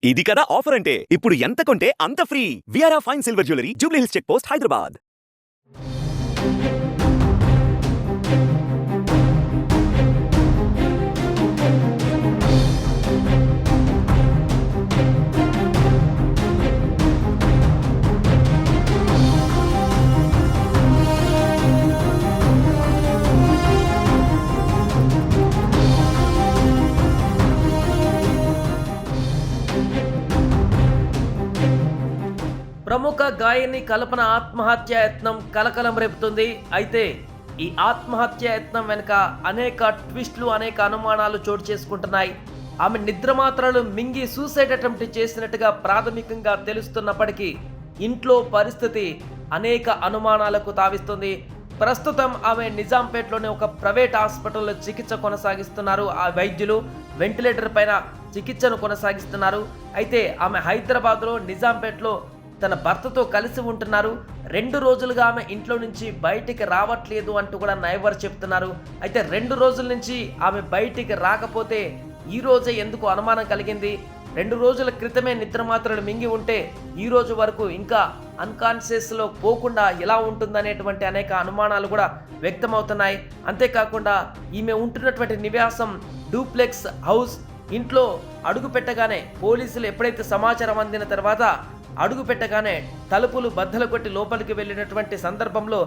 ఇది కదా ఆఫర్ అంటే ఇప్పుడు ఎంత కొంటే అంత ఫ్రీ. విఆర్ఆ fine silver jewellery, Jubilee Hills check post, Hyderabad. ప్రముఖ గాయని కల్పన ఆత్మహత్య యత్నం కలకలం రేపుతుంది. అయితే ఈ ఆత్మహత్య యత్నం వెనుక అనేక ట్విస్టులు, అనేక అనుమానాలు చోటు చేసుకుంటున్నాయి. ఆమె నిద్రమాత్రలు మింగి సూసైడ్ అటెంప్ట్ చేసినట్టుగా ప్రాథమికంగా తెలుస్తున్నప్పటికీ ఇంట్లో పరిస్థితి అనేక అనుమానాలకు తావిస్తుంది. ప్రస్తుతం ఆమె నిజాంపేటలోని ఒక ప్రైవేట్ హాస్పిటల్లో చికిత్స కొనసాగిస్తున్నారు. ఆ వైద్యులు వెంటిలేటర్ పైన చికిత్సను కొనసాగిస్తున్నారు. అయితే ఆమె హైదరాబాద్లో నిజాంపేటలో తన భర్తతో కలిసి ఉంటున్నారు. 2 రోజులుగా ఆమె ఇంట్లో నుంచి బయటికి రావట్లేదు అంటూ కూడా నైబర్ చెప్తున్నారు. అయితే 2 రోజుల నుంచి ఆమె బయటికి రాకపోతే ఈ రోజే ఎందుకు అనుమానం కలిగింది? 2 రోజుల క్రితమే నిద్రమాత్రలు మింగి ఉంటే ఈ రోజు వరకు ఇంకా అన్కాన్షియస్లో పోకుండా ఎలా ఉంటుందనేటువంటి అనేక అనుమానాలు కూడా వ్యక్తమవుతున్నాయి. అంతేకాకుండా ఈమె ఉంటున్నటువంటి నివాసం డూప్లెక్స్ హౌస్. ఇంట్లో అడుగు పెట్టగానే పోలీసులు ఎప్పుడైతే సమాచారం అందిన తర్వాత అడుగు పెట్టగానే తలుపులు బద్దలు కొట్టి లోపలికి వెళ్ళినటువంటి సందర్భంలో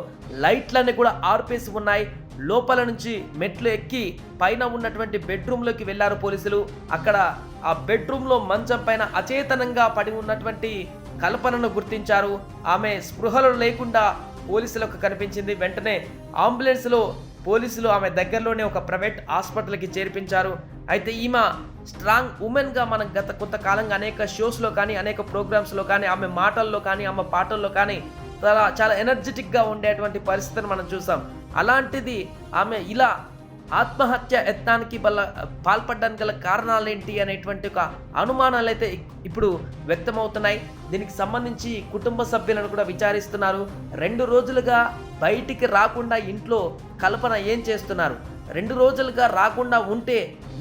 లైట్లన్నీ కూడా ఆర్పేసి ఉన్నాయి. లోపల నుంచి మెట్లు ఎక్కి పైన ఉన్నటువంటి బెడ్రూమ్లోకి వెళ్ళారు పోలీసులు. అక్కడ ఆ బెడ్రూమ్లో మంచం పైన అచేతనంగా పడి ఉన్నటువంటి కల్పనను గుర్తించారు. ఆమె స్పృహలో లేకుండా పోలీసులకు కనిపించింది. వెంటనే అంబులెన్స్లో పోలీసులు ఆమె దగ్గరలోనే ఒక ప్రైవేట్ హాస్పిటల్కి చేర్పించారు. అయితే ఈమె స్ట్రాంగ్ ఉమెన్గా మనం గత కొంతకాలంగా అనేక షోస్లో కానీ, అనేక ప్రోగ్రామ్స్లో కానీ, ఆమె మాటల్లో కానీ, ఆమె పాటల్లో కానీ చాలా ఎనర్జెటిక్గా ఉండేటువంటి పరిస్థితిని మనం చూసాం. అలాంటిది ఆమె ఇలా ఆత్మహత్య యత్నానికి పాల్పడడానికి గల కారణాలు ఏంటి అనేటువంటి ఒక అనుమానాలు అయితే ఇప్పుడు వ్యక్తమవుతున్నాయి. దీనికి సంబంధించి కుటుంబ సభ్యులను కూడా విచారిస్తున్నారు. 2 రోజులుగా బయటికి రాకుండా ఇంట్లో కల్పన ఏం చేస్తున్నారు? 2 రోజులుగా రాకుండా ఉంటే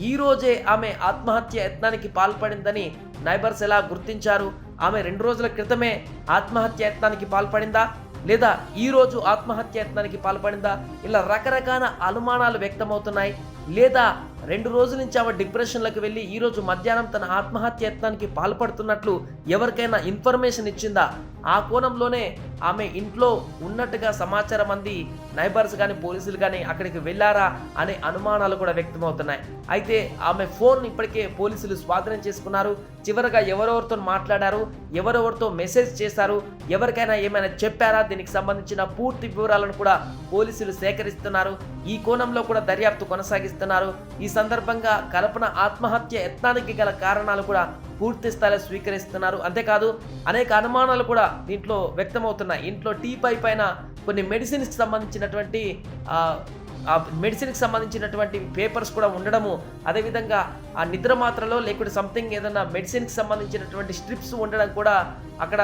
ఈ రోజే ఆమె ఆత్మహత్య యత్నానికి పాల్పడిందని నైబర్స్ ఎలా గుర్తించారు? ఆమె 2 రోజుల క్రితమే ఆత్మహత్య యత్నానికి పాల్పడిందా, లేదా ఈ రోజు ఆత్మహత్య యత్నానికి పాల్పడిందా? ఇలా రకరకాల అనుమానాలు వ్యక్తమవుతున్నాయి. లేదా 2 రోజుల నుంచి ఆమె డిప్రెషన్లోకి వెళ్ళి ఈ రోజు మధ్యాహ్నం తన ఆత్మహత్య యత్నానికి పాల్పడుతున్నట్లు ఎవరికైనా ఇన్ఫర్మేషన్ ఇచ్చిందా? ఆ కోణంలోనే ఆమె ఇంట్లో ఉన్నట్టుగా సమాచారం అంది నైబర్స్ కానీ, పోలీసులు కానీ అక్కడికి వెళ్ళారా అనే అనుమానాలు కూడా వ్యక్తమవుతున్నాయి. అయితే ఆమె ఫోన్ ఇప్పటికే పోలీసులు స్వాధీనం చేసుకున్నారు. చివరగా ఎవరెవరితో మాట్లాడారు, ఎవరెవరితో మెసేజ్ చేశారు, ఎవరికైనా ఏమైనా చెప్పారా, దీనికి సంబంధించిన పూర్తి వివరాలను కూడా పోలీసులు సేకరిస్తున్నారు. ఈ కోణంలో కూడా దర్యాప్తు కొనసాగిస్తున్నారు. ఈ సందర్భంగా కల్పన ఆత్మహత్య యత్నానికి గల కారణాలు కూడా పూర్తి స్థాయిలో స్వీకరిస్తున్నారు. అంతేకాదు అనేక అనుమానాలు కూడా దీంట్లో వ్యక్తమవుతున్నాయి. ఇంట్లో టీపై పైన కొన్ని మెడిసిన్స్కి సంబంధించినటువంటి పేపర్స్ కూడా ఉండడము, అదేవిధంగా ఆ నిద్ర మాత్రలో లేకుంటే సంథింగ్ ఏదైనా మెడిసిన్కి సంబంధించినటువంటి స్ట్రిప్స్ ఉండడం కూడా అక్కడ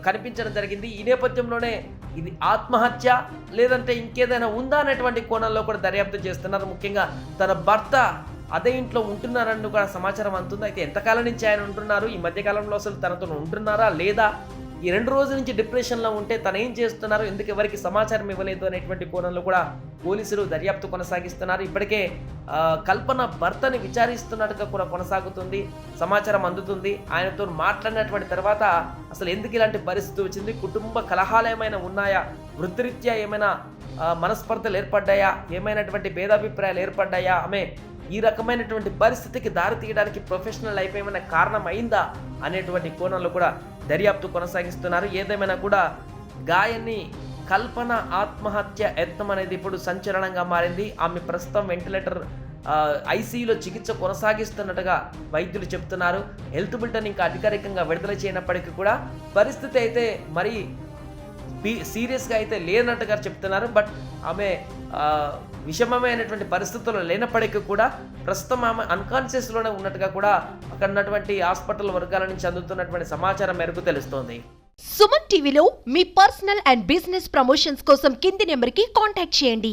కనిపించడం జరిగింది. ఈ నేపథ్యంలోనే ఇది ఆత్మహత్య లేదంటే ఇంకేదైనా ఉందా అనేటువంటి కోణంలో కూడా దర్యాప్తు చేస్తున్నారు. ముఖ్యంగా తన భర్త అదే ఇంట్లో ఉంటున్నారని కూడా సమాచారం అందుతుంది. అయితే ఎంతకాలం నుంచి ఆయన ఉంటున్నారు, ఈ మధ్యకాలంలో అసలు తనతో ఉంటున్నారా లేదా, ఈ 2 రోజుల నుంచి డిప్రెషన్లో ఉంటే తను ఏం చేస్తున్నారు, ఎందుకు ఎవరికి సమాచారం ఇవ్వలేదు అనేటువంటి కోణంలో కూడా పోలీసులు దర్యాప్తు కొనసాగిస్తున్నారు. ఇప్పటికే కల్పన భర్తని విచారిస్తున్నట్టుగా కూడా కొనసాగుతుంది, సమాచారం అందుతుంది. ఆయనతో మాట్లాడినటువంటి తర్వాత అసలు ఎందుకు ఇలాంటి పరిస్థితి వచ్చింది, కుటుంబ కలహాలు ఏమైనా ఉన్నాయా, వృత్తిరీత్యా ఏమైనా మనస్పర్ధలు ఏర్పడ్డాయా, ఏమైనటువంటి భేదాభిప్రాయాలు ఏర్పడ్డాయా, ఆమె ఈ రకమైనటువంటి పరిస్థితికి దారి తీయడానికి ప్రొఫెషనల్ లైఫ్ ఏమైనా కారణం అయిందా అనేటువంటి కోణంలో కూడా దర్యాప్తు కొనసాగిస్తున్నారు. ఏదేమైనా కూడా గాయని కల్పన ఆత్మహత్య యత్నం అనేది ఇప్పుడు సంచలనంగా మారింది. ఆమె ప్రస్తుతం వెంటిలేటర్ ఐసీయూలో చికిత్స కొనసాగిస్తున్నట్టుగా వైద్యులు చెప్తున్నారు. హెల్త్ బులెటిన్ ఇంకా అధికారికంగా విడుదల చేయనప్పటికీ కూడా పరిస్థితి అయితే మరీ సీరియస్గా అయితే లేనట్టుగా చెప్తున్నారు. బట్ ఆమె విషమమైనటువంటి పరిస్థితుల్లో లేనప్పటికీ కూడా ప్రస్తుతం ఆమె అన్కాన్షియస్లోనే ఉన్నట్టుగా కూడా అక్కడ ఉన్నటువంటి హాస్పిటల్ వర్గాల నుంచి అందుతున్నటువంటి సమాచారం మేరకు తెలుస్తోంది. సుమన్ టీవీలో మీ పర్సనల్ అండ్ బిజినెస్ ప్రమోషన్స్ కోసం కింది నెంబర్కి కాంటాక్ట్ చేయండి.